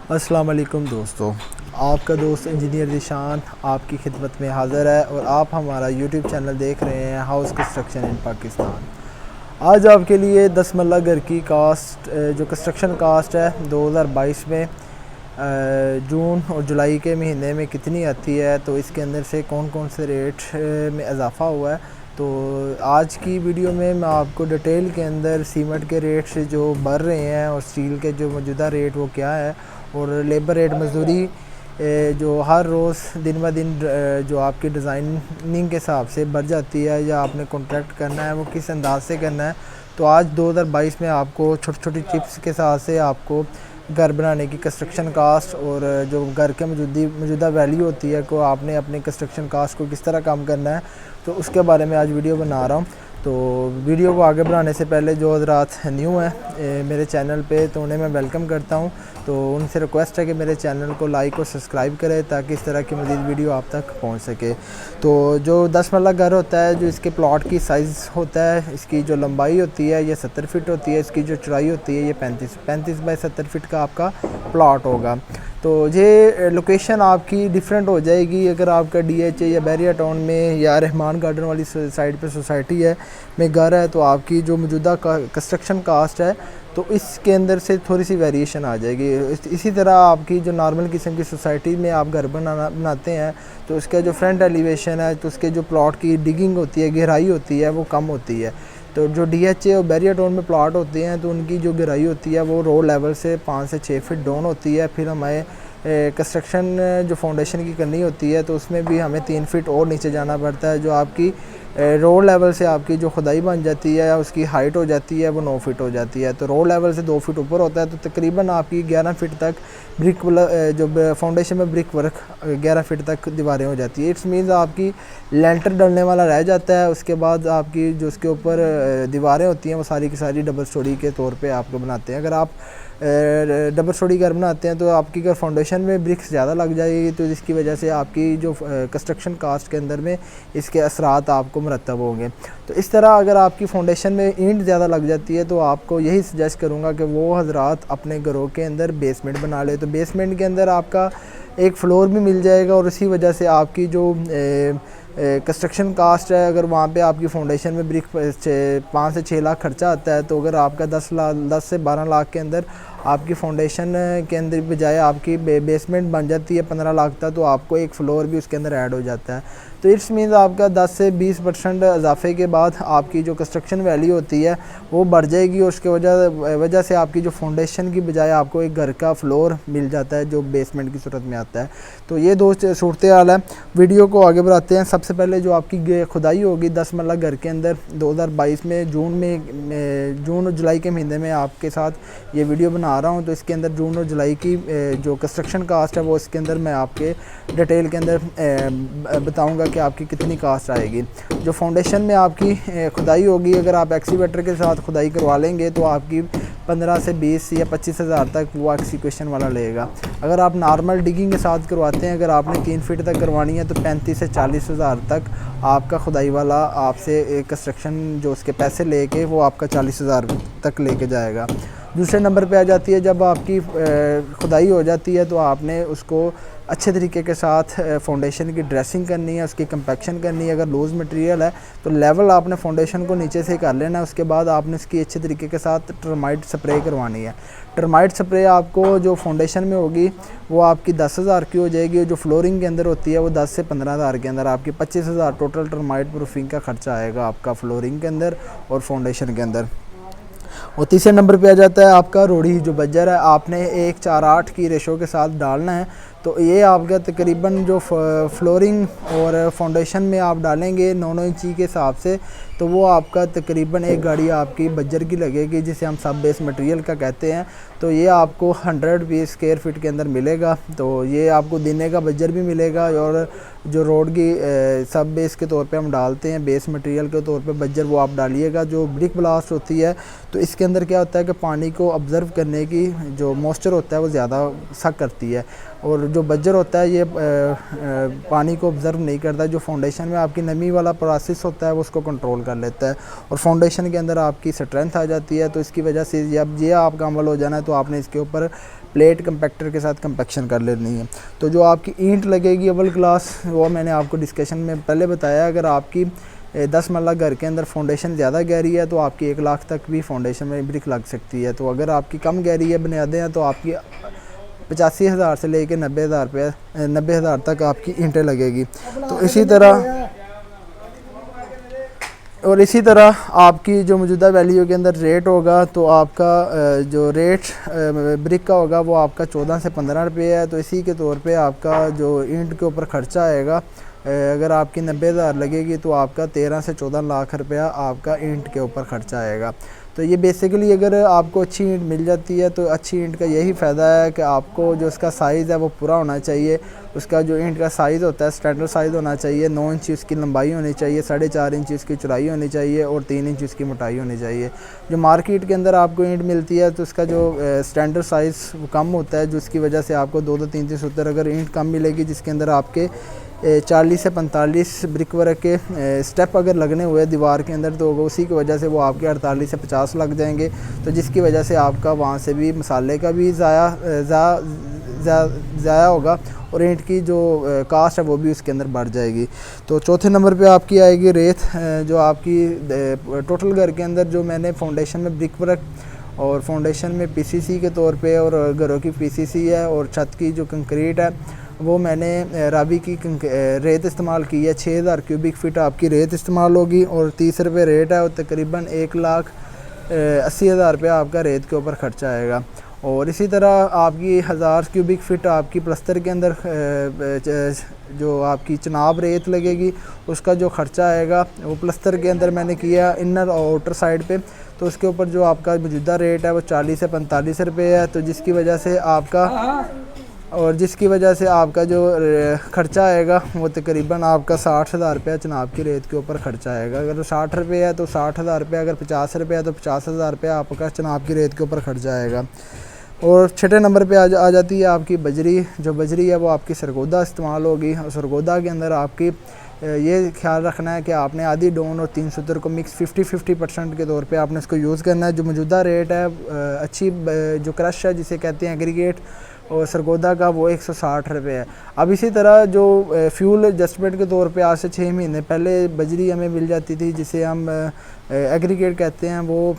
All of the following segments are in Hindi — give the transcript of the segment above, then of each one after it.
अस्सलाम वालेकुम दोस्तों, आपका दोस्त इंजीनियर ज़ीशान आपकी खिदमत में हाज़िर है और आप हमारा यूट्यूब चैनल देख रहे हैं हाउस कंस्ट्रक्शन इन पाकिस्तान। आज आपके लिए 10 मरला घर की कास्ट जो कंस्ट्रक्शन कास्ट है 2022 में जून और जुलाई के महीने में कितनी आती है, तो इसके अंदर से कौन कौन से रेट में इजाफ़ा हुआ है। तो आज की वीडियो में मैं आपको डिटेल के अंदर सीमेंट के रेट जो बढ़ रहे हैं और स्टील के जो मौजूदा रेट वो क्या है, और लेबर रेट मजदूरी जो हर रोज़ दिन ब दिन जो आपकी डिज़ाइनिंग के हिसाब से बढ़ जाती है या आपने कॉन्ट्रैक्ट करना है वो किस अंदाज से करना है। तो आज 2022 में आपको छोटी छोटी टिप्स के साथ से आपको घर बनाने की कंस्ट्रक्शन कास्ट और जो घर के मौजूदा वैल्यू होती है को आपने अपने कंस्ट्रक्शन कास्ट को किस तरह कम करना है, तो उसके बारे में आज वीडियो बना रहा हूँ। तो वीडियो को आगे बढ़ाने से पहले जो हज़रात न्यू हैं मेरे चैनल पे, तो उन्हें मैं वेलकम करता हूं। तो उनसे रिक्वेस्ट है कि मेरे चैनल को लाइक और सब्सक्राइब करें ताकि इस तरह की मज़ीद वीडियो आप तक पहुंच सके। तो जो 10 मरला घर होता है, जो इसके प्लॉट की साइज़ होता है, इसकी जो लंबाई होती है ये 70 फ़ीट होती है, इसकी जो चौड़ाई होती है ये 35 बाई 70 फ़ीट का आपका प्लॉट होगा। तो ये लोकेशन आपकी डिफरेंट हो जाएगी अगर आपका DH या बैरिया टाउन में या रहमान गार्डन वाली साइड पे सोसाइटी है में घर है, तो आपकी जो मौजूदा कंस्ट्रक्शन कास्ट है तो इसके अंदर से थोड़ी सी वेरिएशन आ जाएगी। इसी तरह आपकी जो नॉर्मल किस्म की सोसाइटी में आप घर बनाते हैं तो उसका जो फ्रंट एलिवेशन है, तो उसके जो प्लॉट की डिगिंग होती है, गहराई होती है, वो कम होती है। तो जो DH और बैरिया टाउन में प्लॉट होते हैं तो उनकी जो गहराई होती है वो रोड लेवल से 5 से 6 फीट डाउन होती है। फिर हमें कंस्ट्रक्शन जो फाउंडेशन की करनी होती है तो उसमें भी हमें 3 फीट और नीचे जाना पड़ता है। जो आपकी रोड लेवल से आपकी जो खुदाई बन जाती है उसकी हाइट हो जाती है वो 9 फीट हो जाती है। तो रोड लेवल से 2 फीट ऊपर होता है, तो तकरीबन आपकी 11 फीट तक ब्रिक जो फाउंडेशन में ब्रिक वर्क 11 फीट तक दीवारें हो जाती है। इट्स मीन्स आपकी लेंटर डलने वाला रह जाता है। उसके बाद आपकी जो उसके ऊपर दीवारें होती हैं वो सारी की सारी डबल स्टोरी के तौर पे आपको बनाते हैं। अगर आप डबल स्टोरी घर बनाते हैं तो आपकी अगर फाउंडेशन में ब्रिक्स ज़्यादा लग जाएगी तो जिसकी वजह से आपकी जो कंस्ट्रक्शन कास्ट के अंदर में इसके असरात आपको मरतब होंगे। तो इस तरह अगर आपकी फाउंडेशन में ईंट ज़्यादा लग जाती है तो आपको यही सजेस्ट करूँगा कि वो हज़रात अपने घरों के अंदर बेसमेंट बना ले। तो बेसमेंट के अंदर आपका एक फ्लोर भी मिल जाएगा और इसी वजह से आपकी जो कंस्ट्रक्शन कास्ट है, अगर वहाँ पे आपकी फाउंडेशन में ब्रिक 5 से 6 लाख खर्चा आता है, तो अगर आपका 10 से 12 लाख के अंदर आपकी फाउंडेशन के अंदर बजाय आपकी बेसमेंट बन जाती है 15 लाख तक, तो आपको एक फ्लोर भी उसके अंदर ऐड हो जाता है। तो इट्स मीन्स आपका 10 से 20% इजाफे के बाद आपकी जो कंस्ट्रक्शन वैल्यू होती है वो बढ़ जाएगी और उसके वजह से आपकी जो फाउंडेशन की बजाय आपको एक घर का फ्लोर मिल जाता है जो बेसमेंट की सूरत में आता है। तो ये दो सूरत हाल है। वीडियो को आगे बढ़ाते हैं। सबसे पहले जो आपकी खुदाई होगी 10 मरला घर के अंदर 2022 में जून और जुलाई के महीने में आपके साथ ये वीडियो बना रहा हूँ। तो इसके अंदर जून और जुलाई की जो कंस्ट्रक्शन कास्ट है वो इसके अंदर मैं आपके डिटेल के अंदर बताऊंगा कि आपकी कितनी कास्ट आएगी। जो फाउंडेशन में आपकी खुदाई होगी, अगर आप एक्सीवेटर के साथ खुदाई करवा लेंगे तो आपकी 15 से 20 या 25 हज़ार तक वो एक्सीक्वेशन वाला लेगा। अगर आप नॉर्मल डिगिंग के साथ करवाते हैं, अगर आपने 3 फीट तक करवानी है तो 35 से 40 हज़ार तक आपका खुदाई वाला आपसे कंस्ट्रक्शन जो उसके पैसे लेके वो आपका 40 हज़ार तक लेके जाएगा। दूसरे नंबर पे आ जाती है जब आपकी खुदाई हो जाती है तो आपने उसको अच्छे तरीके के साथ फाउंडेशन की ड्रेसिंग करनी है, उसकी कंपैक्शन करनी है। अगर लूज़ मटेरियल है तो लेवल आपने फाउंडेशन को नीचे से कर लेना है। उसके बाद आपने उसकी अच्छे तरीके के साथ टर्माइट स्प्रे करवानी है। टर्माइट स्प्रे आपको जो फाउंडेशन में होगी वो आपकी 10 हज़ार की हो जाएगी और जो फ्लोरिंग के अंदर होती है वो 10 से 15 हज़ार के अंदर आपकी 25 हज़ार टोटल टर्माइट प्रूफिंग का खर्चा आएगा आपका फ्लोरिंग के अंदर और फाउंडेशन के अंदर। और तीसरे नंबर पे आ जाता है आपका रोड़ी जो बजर है, आपने 1:4:8 की रेशो के साथ डालना है। तो ये आपका तकरीबन जो फ्लोरिंग और फाउंडेशन में आप डालेंगे 9-9 इंची के हिसाब से, तो वो आपका तकरीबन एक गाड़ी आपकी बजर की लगेगी जिसे हम सब बेस मटेरियल का कहते हैं। तो ये आपको 100 रुपये स्क्वायर फीट के अंदर मिलेगा। तो ये आपको देने का बजर भी मिलेगा और जो रोड की सब बेस के तौर पे हम डालते हैं बेस मटेरियल के तौर पे बजर वो आप डालिएगा। जो ब्रिक ब्लास्ट होती है तो इसके अंदर क्या होता है कि पानी को ऑब्ज़र्व करने की जो मॉइस्चर होता है वो ज़्यादा सक करती है और जो बजर होता है ये पानी को ऑब्ज़र्व नहीं करता। जो फाउंडेशन में आपकी नमी वाला प्रोसेस होता है वो उसको कंट्रोल कंट्रोल कर लेता है और फाउंडेशन के अंदर आपकी स्ट्रेंथ आ जाती है। तो इसकी वजह से जब ये आपका अमल हो जाना है तो आपने इसके ऊपर प्लेट कंपैक्टर के साथ कंपैक्शन कर लेनी है। तो जो आपकी ईंट लगेगी अव्वल क्लास, वो मैंने आपको डिस्कशन में पहले बताया, अगर आपकी 10 मरला घर के अंदर फाउंडेशन ज़्यादा गहरी है तो आपकी 1 लाख तक भी फाउंडेशन में ब्रिक लग सकती है। तो अगर आपकी कम गहरी है बुनियादें हैं तो आपकी 85,000 से लेके 90,000 तक आपकी ईंटें लगेगी। तो इसी तरह आपकी जो मौजूदा वैल्यू के अंदर रेट होगा तो आपका जो रेट ब्रिक का होगा वो आपका 14 से 15 रुपये है। तो इसी के तौर पे आपका जो ईंट के ऊपर ख़र्चा आएगा, अगर आपकी 90,000 लगेगी तो आपका 13 से 14 लाख रुपया आपका ईंट के ऊपर ख़र्चा आएगा। तो ये बेसिकली अगर आपको अच्छी ईंट मिल जाती है तो अच्छी ईंट का यही फ़ायदा है कि आपको जो उसका साइज़ है वो पूरा होना चाहिए। उसका जो ईंट का साइज़ होता है स्टैंडर्ड साइज़ होना चाहिए। 9 इंच उसकी लंबाई होनी चाहिए, 4.5 इंच उसकी चौड़ाई होनी चाहिए और 3 इंच उसकी मोटाई होनी चाहिए। जो मार्केट के अंदर आपको ईंट मिलती है तो उसका जो स्टैंडर्ड साइज़ कम होता है, जिसकी वजह से आपको 2-3 सूत्र अगर ईंट कम मिलेगी जिसके अंदर आपके 40 से 45 ब्रिक वर्क के स्टेप अगर लगने हुए दीवार के अंदर तो उसी की वजह से वो आपके 48 से 50 लग जाएंगे। तो जिसकी वजह से आपका वहाँ से भी मसाले का भी ज़ाया होगा और ईंट की जो कास्ट है वो भी उसके अंदर बढ़ जाएगी। तो चौथे नंबर पे आपकी आएगी रेत, जो आपकी टोटल घर के अंदर जो मैंने फाउंडेशन में ब्रिक वर्क और फाउंडेशन में पीसीसी के तौर पे और घरों की पीसीसी है और छत की जो कंक्रीट है वो मैंने रावी की रेत इस्तेमाल की है। 6,000 क्यूबिक फ़ीट आपकी रेत इस्तेमाल होगी और 30 रुपये रेट है और तकरीबन 1,80,000 रुपया आपका रेत के ऊपर ख़र्चा आएगा। और इसी तरह आपकी 1000 क्यूबिक फ़ीट आपकी प्लस्तर के अंदर जो आपकी चनाब रेत लगेगी उसका जो ख़र्चा आएगा वो प्लस्तर के अंदर मैंने किया इनर और आउटर साइड पे, तो उसके ऊपर जो आपका मौजूदा रेट है वो 40 से 45 रुपये है। तो जिसकी वजह से आपका जो ख़र्चा आएगा वो तकरीबन आपका 60,000 रुपया चनाब की रेत के ऊपर ख़र्चा आएगा। अगर 60 रुपये है तो 60,000 रुपया, अगर 50 रुपये है तो 50,000 रुपया आपका चनाब की रेत के ऊपर ख़र्चा आएगा। और छठे नंबर पे आ जाती है आपकी बजरी। जो बजरी है वो आपकी सरगोदा इस्तेमाल होगी और सरगोदा के अंदर आपकी ये ख्याल रखना है कि आपने आधी डोन और 3 सूत्र को मिक्स 50-50% के तौर पे आपने इसको यूज़ करना है। जो मौजूदा रेट है अच्छी जो क्रश है जिसे कहते हैं एग्रीगेट और सरगोदा का वो 160 रुपये है। अब इसी तरह जो फ्यूल एडजस्टमेंट के तौर पे आज से 6 महीने पहले बजरी हमें मिल जाती थी जिसे हम एग्रीगेट कहते हैं, वो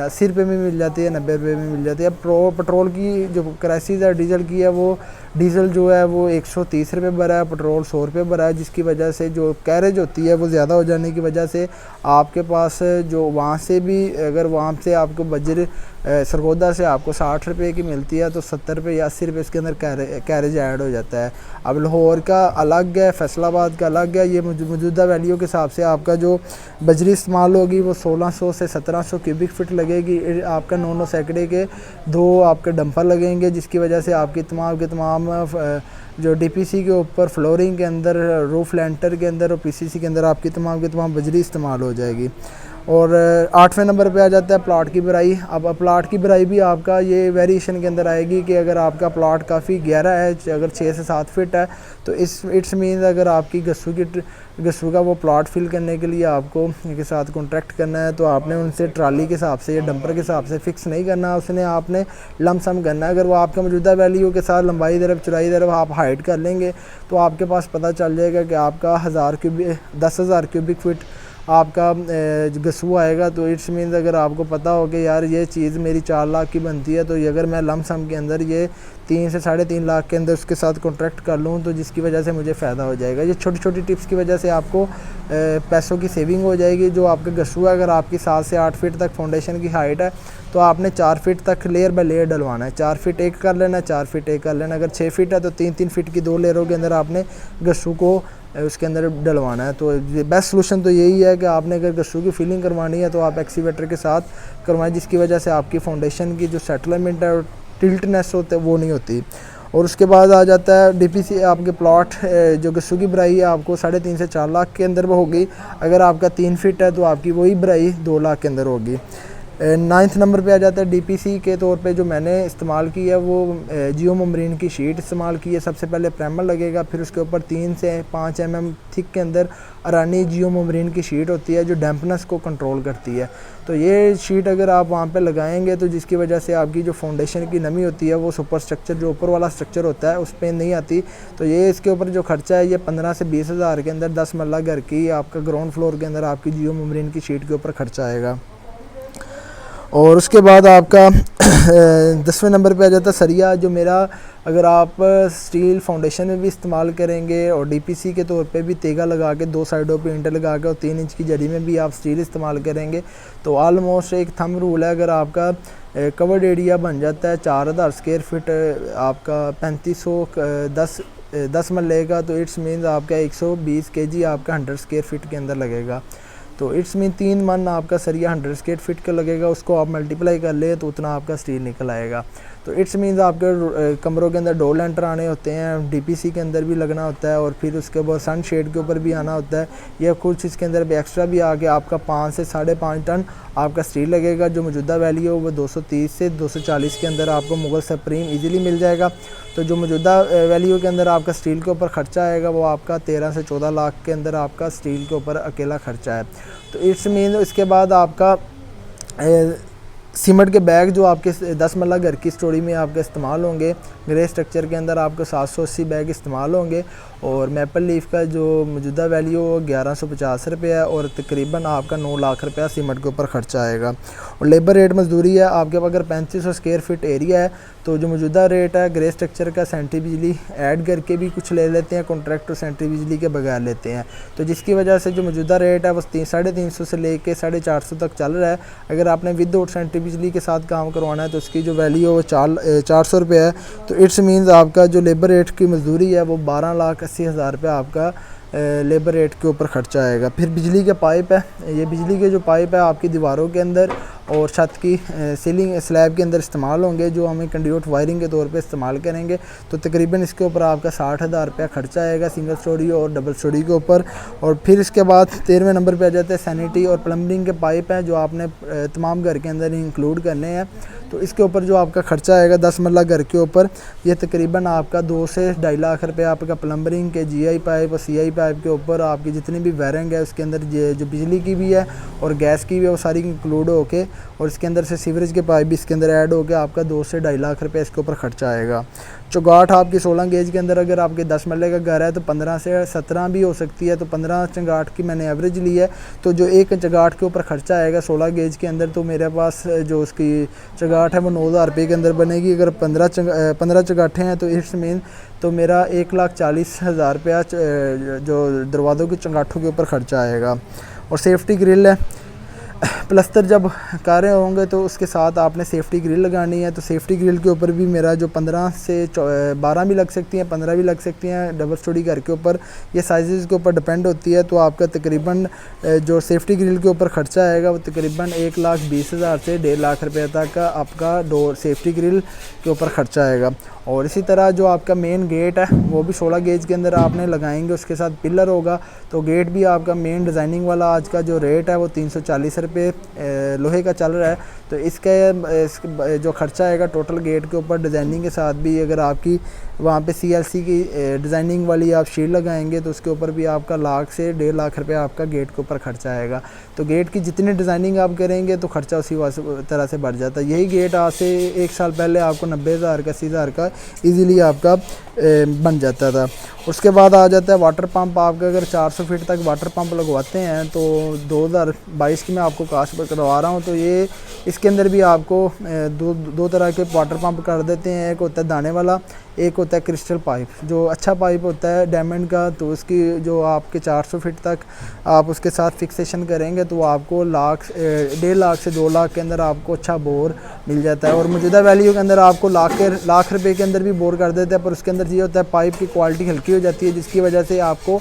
80 रुपये में मिल जाती है, 90 रुपये में मिल जाती है। पेट्रोल की जो क्राइसिस है डीजल की है, वो डीजल जो है वो 130 रुपये भरा है, पेट्रोल 100 रुपये भरा है, जिसकी वजह से जो कैरेज होती है वो ज़्यादा हो जाने की वजह से आपके पास जो वहाँ से भी अगर वहाँ से आपको बजरी सरगोदा से आपको 60 रुपये की मिलती है तो 70 रुपये या 80 रुपये इसके अंदर कैरेज ऐड हो जाता है। अब लाहौर का अलग है, फैसलाबाद का अलग है। ये मौजूदा वैल्यू के हिसाब से आपका जो बजरी इस्तेमाल होगी वो 1600 से 1700 क्यूबिक फ़ीट लगेगी। आपका 9 सैकड़े के 2 आपके डंपर लगेंगे जिसकी वजह से आपकी तमाम के तमाम जो डीपीसी के ऊपर फ्लोरिंग के अंदर, रूफ लेंटर के अंदर और पीसीसी के अंदर आपकी तमाम के तमाम बजरी इस्तेमाल हो जाएगी। और 8वें नंबर पे आ जाता है प्लाट की भराई। अब प्लाट की भराई भी आपका ये वेरिएशन के अंदर आएगी कि अगर आपका प्लाट काफ़ी गहरा है, अगर 6 से 7 फीट है तो इट्स मीन्स अगर आपकी गस्सू का वो प्लाट फिल करने के लिए आपको के साथ कॉन्ट्रैक्ट करना है तो आपने उनसे ट्राली के हिसाब से या डंपर के हिसाब से फ़िक्स नहीं करना, उसने आपने लमसम करना है। अगर वो आपका मौजूदा वैल्यू के साथ लंबाई तरफ चौड़ाई तरफ आप हाइट कर लेंगे तो आपके पास पता चल जाएगा कि आपका 10,000 क्यूबिक फ़ीट आपका गस्सू आएगा। तो इट्स मीन्स अगर आपको पता हो कि यार ये चीज़ मेरी 4 लाख की बनती है तो ये अगर मैं लमसम के अंदर ये 3 से 3.5 लाख के अंदर उसके साथ कॉन्ट्रैक्ट कर लूँ तो जिसकी वजह से मुझे फ़ायदा हो जाएगा। ये छोटी छोटी टिप्स की वजह से आपको पैसों की सेविंग हो जाएगी। जो आपका गस्सू है अगर आपकी 7 से 8 फीट तक फाउंडेशन की हाइट है तो आपने 4 फीट तक लेयर बाय लेयर डलवाना है। 4 फीट एक कर लेना है, 4 फीट एक कर लेना। अगर 6 फीट है तो 3-3 फीट की 2 लेयरों के अंदर आपने गस्सू को उसके अंदर डलवाना है। तो बेस्ट सोल्यूशन तो यही है कि आपने अगर गस्सू की फिलिंग करवानी है तो आप एक्सीवेटर के साथ करवाएं, जिसकी वजह से आपकी फाउंडेशन की जो सेटलमेंट है और टिल्टनेस होते है वो नहीं होती। और उसके बाद आ जाता है डीपीसी। आपके प्लॉट जो गस्सू की भराई है आपको 3.5 से 4 लाख के अंदर वो होगी। अगर आपका 3 फीट है तो आपकी वही भराई 2 लाख के अंदर होगी। नाइन्थ नंबर पे आ जाता है डीपीसी के तौर पे जो मैंने इस्तेमाल की है वो जियोमरीन की शीट इस्तेमाल की है। सबसे पहले प्राइमर लगेगा, फिर उसके ऊपर 3 से 5 mm थिक के अंदर अरानी जियोमरीन की शीट होती है जो डैम्पनेस को कंट्रोल करती है। तो ये शीट अगर आप वहाँ पे लगाएंगे तो जिसकी वजह से आपकी जो फाउंडेशन की नमी होती है वो सुपर स्ट्रक्चर जो ऊपर वाला स्ट्रक्चर होता है उस पर नहीं आती। तो ये इसके ऊपर जो खर्चा है ये 15 से 20 हज़ार के अंदर 10 मरला घर की आपका ग्राउंड फ्लोर के अंदर आपकी जियोमरीन की शीट के ऊपर खर्चा आएगा। और उसके बाद आपका 10वें नंबर पे आ जाता है सरिया, जो मेरा अगर आप स्टील फाउंडेशन में भी इस्तेमाल करेंगे और डीपीसी के तौर पे भी तेगा लगा के 2 साइडों पे इंटर लगा के और 3 इंच की जड़ी में भी आप स्टील इस्तेमाल करेंगे तो ऑलमोस्ट एक थंब रूल है, अगर आपका कवर्ड एरिया बन जाता है 4000 स्क्वायर फीट आपका 3510 मरले का, तो इट्स मीन्स आपका 120 kg आपका 100 स्क्वायर फीट के अंदर लगेगा। तो इट्स मीन 3 मन आपका सरिया 100 स्क्वायर फीट का लगेगा, उसको आप मल्टीप्लाई कर ले तो उतना आपका स्टील निकल आएगा। तो इट्स मीन्स आपके कमरों के अंदर डोर लेंटर आने होते हैं, डीपीसी के अंदर भी लगना होता है और फिर उसके बाद सन शेड के ऊपर भी आना होता है, या कुछ इसके अंदर भी एक्स्ट्रा भी आके आपका 5 से 5.5 टन आपका स्टील लगेगा। जो मौजूदा वैल्यू है वो 230 से 240 के अंदर आपको मुगल सुप्रीम इजीली मिल जाएगा। तो जो मौजूदा वैल्यू के अंदर आपका स्टील के ऊपर खर्चा आएगा वो आपका 13 से 14 लाख के अंदर आपका स्टील के ऊपर अकेला खर्चा है। तो इट्स मीन इसके बाद आपका सीमेंट के बैग जो आपके 10 मरला घर की स्टोरी में आपके इस्तेमाल होंगे, ग्रे स्ट्रक्चर के अंदर आपको 780 बैग इस्तेमाल होंगे और मैपल लीफ का जो मौजूदा वैल्यू 1150 रुपये है और तकरीबन आपका 9 लाख रुपया सीमेंट के ऊपर खर्चा आएगा। और लेबर रेट मजदूरी है आपके अगर 3500 स्क्वायर फीट एरिया है तो जो मौजूदा रेट है ग्रे स्ट्रक्चर का सेंट्री बिजली ऐड करके भी कुछ ले लेते हैं, कॉन्ट्रैक्ट सेंट्री बिजली के बगैर लेते हैं, तो जिसकी वजह से जो मौजूदा रेट है वो 350 से लेके 450 तक चल रहा है। अगर आपने विदाउट सेंट्री बिजली के साथ काम करवाना है तो उसकी जो वैल्यू है वो 400 रुपये है। तो इट्स मीन्स आपका जो लेबर रेट की मजदूरी है वो 12,80,000 रुपये आपका लेबर रेट के ऊपर खर्चा आएगा। फिर बिजली के पाइप है, ये बिजली के जो पाइप है आपकी दीवारों के अंदर और छत की सीलिंग स्लैब के अंदर इस्तेमाल होंगे, जो हमें कंड्यूट वायरिंग के तौर पे इस्तेमाल करेंगे। तो तकरीबन इसके ऊपर आपका 60,000 रुपया खर्चा आएगा सिंगल स्टोरी और डबल स्टोरी के ऊपर। और फिर इसके बाद 13वें नंबर पे आ जाते हैं सैनिटरी और प्लम्बिंग के पाइप हैं जो आपने तमाम घर के अंदर इंक्लूड करने हैं। तो इसके ऊपर जो आपका खर्चा आएगा 10 मरला घर के ऊपर ये तकरीबन आपका 2 से 2.5 लाख रुपये आपका प्लम्बरिंग के GI पाइप और CI पाइप के ऊपर आपकी जितनी भी वायरिंग है उसके अंदर जो बिजली की भी है और गैस की भी है वो सारी इंक्लूड होके और इसके अंदर से सीवरेज के पाइप भी इसके अंदर ऐड होके आपका 2 से 2.5 लाख रुपये इसके ऊपर खर्चा आएगा। चौगाठ आपकी 16 गेज के अंदर अगर आपके 10 मरले का घर है तो 15 से 17 भी हो सकती है, तो 15 चंगाठ की मैंने एवरेज ली है। तो जो एक चंगाठ के ऊपर खर्चा आएगा 16 गेज के अंदर तो मेरे पास जो उसकी चंगाठ है वो 9,000 रुपये के अंदर बनेगी। अगर 15 चंगाठें हैं तो इट्स मीन तो मेरा 1,40,000 रुपया जो दरवाज़ों की चंगाठों के ऊपर खर्चा आएगा। और सेफ्टी ग्रिल है, प्लस्तर जब कर रहे होंगे तो उसके साथ आपने सेफ्टी ग्रिल लगानी है, तो सेफ्टी ग्रिल के ऊपर भी मेरा जो 15 से 12 भी लग सकती हैं, 15 भी लग सकती हैं डबल स्टोरी घर के ऊपर, ये साइज़ के ऊपर डिपेंड होती है। तो आपका तकरीबन जो सेफ्टी ग्रिल के ऊपर खर्चा आएगा वो तकरीबन 1,20,000 से 1.5 लाख रुपये तक का आपका डोर सेफ्टी ग्रिल के ऊपर खर्चा आएगा। और इसी तरह जो आपका मेन गेट है वो भी 16 गेज के अंदर आपने लगाएंगे, उसके साथ पिलर होगा। तो गेट भी आपका मेन डिज़ाइनिंग वाला आज का जो रेट है वो 340 रुपये लोहे का चल रहा है। तो इसका जो खर्चा आएगा टोटल गेट के ऊपर डिज़ाइनिंग के साथ भी, अगर आपकी वहाँ पे CLC की डिज़ाइनिंग वाली आप शीट लगाएंगे तो उसके ऊपर भी आपका 1 लाख से 1.5 लाख रुपये आपका गेट के ऊपर खर्चा आएगा। तो गेट की जितनी डिज़ाइनिंग आप करेंगे तो खर्चा उसी तरह से बढ़ जाता है। यही गेट आज से 1 साल पहले आपको 90,000 का 80,000 का ईज़िली आपका बन जाता था। उसके बाद आ जाता है वाटर पंप। आपका अगर 400 फीट तक वाटर पंप लगवाते हैं तो 2022 की मैं आपको कास्ट पर करवा रहा हूँ, तो ये इसके अंदर भी आपको दो तरह के वाटर पंप कर देते हैं। एक होता है दाने वाला, एक होता है क्रिस्टल पाइप। जो अच्छा पाइप होता है डायमंड का तो उसकी जो आपके 400 फीट तक आप उसके साथ फिक्सेशन करेंगे तो आपको 1.5 लाख से 2 लाख के अंदर आपको अच्छा बोर मिल जाता है। और मौजूदा वैल्यू के अंदर आपको लाख रुपए के अंदर भी बोर कर देते हैं, पर उसके अंदर ये होता है पाइप की क्वालिटी हल्की हो जाती है, जिसकी वजह से आपको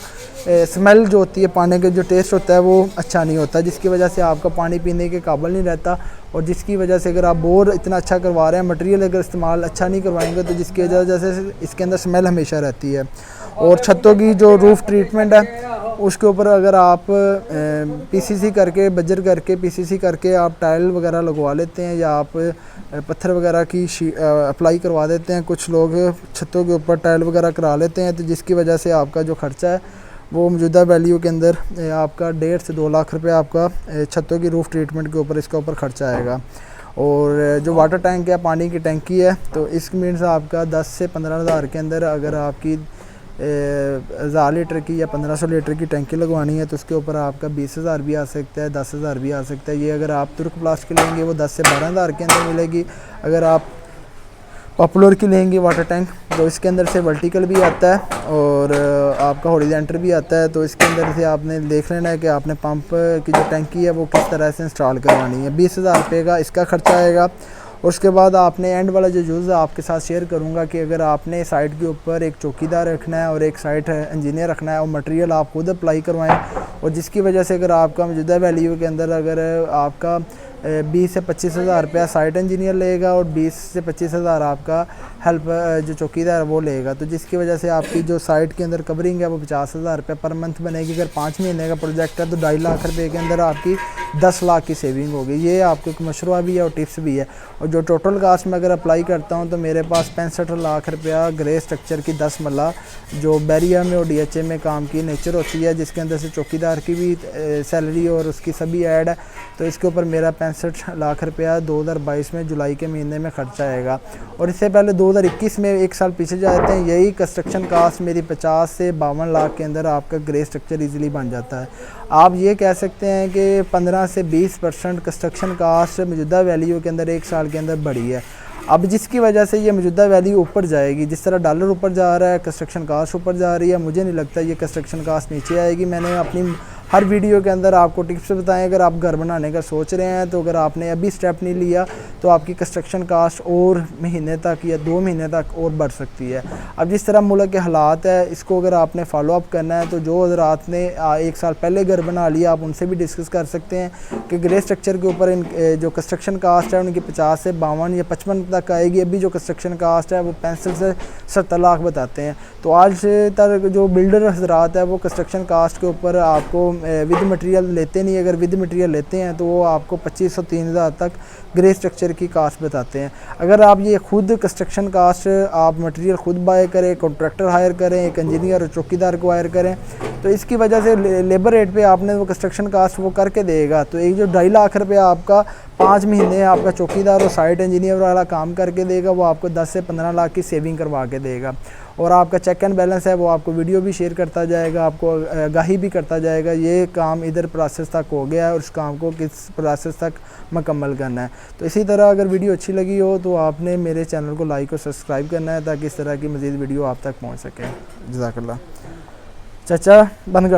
स्मेल जो होती है पानी का जो टेस्ट होता है वो अच्छा नहीं होता, जिसकी वजह से आपका पानी पीने के काबिल नहीं रहता। और जिसकी वजह से अगर आप बोर इतना अच्छा करवा रहे हैं, मटेरियल अगर इस्तेमाल अच्छा नहीं करवाएंगे तो जिसकी वजह से इसके अंदर स्मेल हमेशा रहती है। और छतों की जो रूफ़ ट्रीटमेंट है उसके ऊपर अगर आप पीसीसी करके बजर करके पीसीसी करके आप टाइल वगैरह लगवा लेते हैं या आप पत्थर वगैरह की अप्लाई करवा देते हैं। कुछ लोग छतों के ऊपर टाइल वगैरह करा लेते हैं, तो जिसकी वजह से आपका जो ख़र्चा है वो मौजूदा वैल्यू के अंदर आपका 1.5 से 2 लाख रुपए आपका छतों की रूफ़ ट्रीटमेंट के ऊपर इसका ऊपर ख़र्चा आएगा। और जो वाटर टैंक है, पानी की टंकी है, तो इस मीन्स आपका 10 से 15 हज़ार के अंदर अगर आपकी 1000 लीटर की या 1500 लीटर की टंकी लगवानी है तो उसके ऊपर आपका 20,000 भी आ सकता है, 10,000 भी आ सकता है। ये अगर आप तुर्क प्लास्ट की लेंगे वो 10 से 12 हज़ार के अंदर मिलेगी। अगर आप पॉपुलर की लेंगे वाटर टैंक तो इसके अंदर से वर्टिकल भी आता है और आपका हॉरिजॉन्टल भी आता है। तो इसके अंदर से आपने देख लेना है कि आपने पंप की जो टंकी है वो किस तरह से इंस्टॉल करवानी है। 20,000 रुपये का इसका ख़र्चा आएगा। और उसके बाद आपने एंड वाला जो यूज़ आपके साथ शेयर करूंगा कि अगर आपने साइट के ऊपर एक चौकीदार रखना है और एक साइट इंजीनियर रखना है और मटेरियल आप खुद अप्लाई करवाएं, और जिसकी वजह से अगर आपका मौजूदा वैल्यू के अंदर अगर आपका 20 से 25 हज़ार रुपया साइट इंजीनियर लेगा और 20 से 25 हज़ार आपका हेल्प जो चौकीदार वो लेगा, तो जिसकी वजह से आपकी जो साइट के अंदर कवरिंग है वो 50,000 रुपये पर मंथ बनेगी। अगर 5 महीने का प्रोजेक्ट है तो 2.5 लाख रुपये के अंदर आपकी 10 लाख की सेविंग होगी। ये आपको एक मशरूआ भी है और टिप्स भी है। और जो टोटल कास्ट में अगर अप्लाई करता हूँ तो मेरे पास 65 लाख रुपया ग्रे स्ट्रक्चर की 10 मरला जो बैरिया में और DHA में काम की नेचर होती है, जिसके अंदर से चौकीदार की भी सैलरी और उसकी सभी ऐड है। तो इसके ऊपर मेरा 65 लाख रुपया 2022 में जुलाई के महीने में खर्चा आएगा। और इससे पहले 2021 में एक साल पीछे जाते हैं, यही कंस्ट्रक्शन कास्ट मेरी 50 से 52 लाख के अंदर आपका ग्रे स्ट्रक्चर इजीली बन जाता है। आप ये कह सकते हैं कि 15 से 20% कंस्ट्रक्शन कास्ट मौजूदा वैल्यू के अंदर एक साल के अंदर बढ़ी है। अब जिसकी वजह से ये मौजूदा वैल्यू ऊपर जाएगी, जिस तरह डॉलर ऊपर जा रहा है कंस्ट्रक्शन कास्ट ऊपर जा रही है, मुझे नहीं लगता ये कंस्ट्रक्शन कास्ट नीचे आएगी। मैंने अपनी हर वीडियो के अंदर आपको टिप्स बताएं। अगर आप घर बनाने का सोच रहे हैं तो अगर आपने अभी स्टेप नहीं लिया तो आपकी कंस्ट्रक्शन कास्ट और महीने तक या 2 महीने तक और बढ़ सकती है। अब जिस तरह मुल्क के हालात है इसको अगर आपने फॉलो अप करना है तो जो हज़रात ने 1 साल पहले घर बना लिया आप उनसे भी डिस्कस कर सकते हैं कि ग्रे स्ट्रक्चर के ऊपर जो कंस्ट्रक्शन कास्ट है उनकी 50 से 52 या 55 तक आएगी। अभी जो कंस्ट्रक्शन कास्ट है वो 65 से 70 लाख बताते हैं। तो आज तक जो बिल्डर हज़रात है वो कंस्ट्रक्शन कास्ट के ऊपर आपको विद मटेरियल लेते नहीं। अगर विद मटेरियल लेते हैं तो वो आपको 25 से 3,000 तक ग्रे स्ट्रक्चर की कास्ट बताते हैं। अगर आप ये खुद कंस्ट्रक्शन कास्ट आप मटेरियल खुद बाय करें, कॉन्ट्रैक्टर हायर करें, एक इंजीनियर और चौकीदार को हायर करें, तो इसकी वजह से लेबर रेट पे आपने वो कंस्ट्रक्शन कास्ट वो करके देगा। तो एक जो 2.5 लाख रुपया आपका 5 महीने आपका चौकीदार और साइट इंजीनियर वाला काम करके देगा, वो आपको 10 से 15 लाख की सेविंग करवा के देगा। और आपका चेक एंड बैलेंस है वो आपको वीडियो भी शेयर करता जाएगा, आपको आगाही भी करता जाएगा ये काम इधर प्रोसेस तक हो गया है और उस काम को किस प्रोसेस तक मुकम्मल करना है। तो इसी तरह अगर वीडियो अच्छी लगी हो तो आपने मेरे चैनल को लाइक और सब्सक्राइब करना है ताकि इस तरह की मज़ीद वीडियो आप तक पहुँच सके। जज़ाकल्लाह। चाचा बंद कर।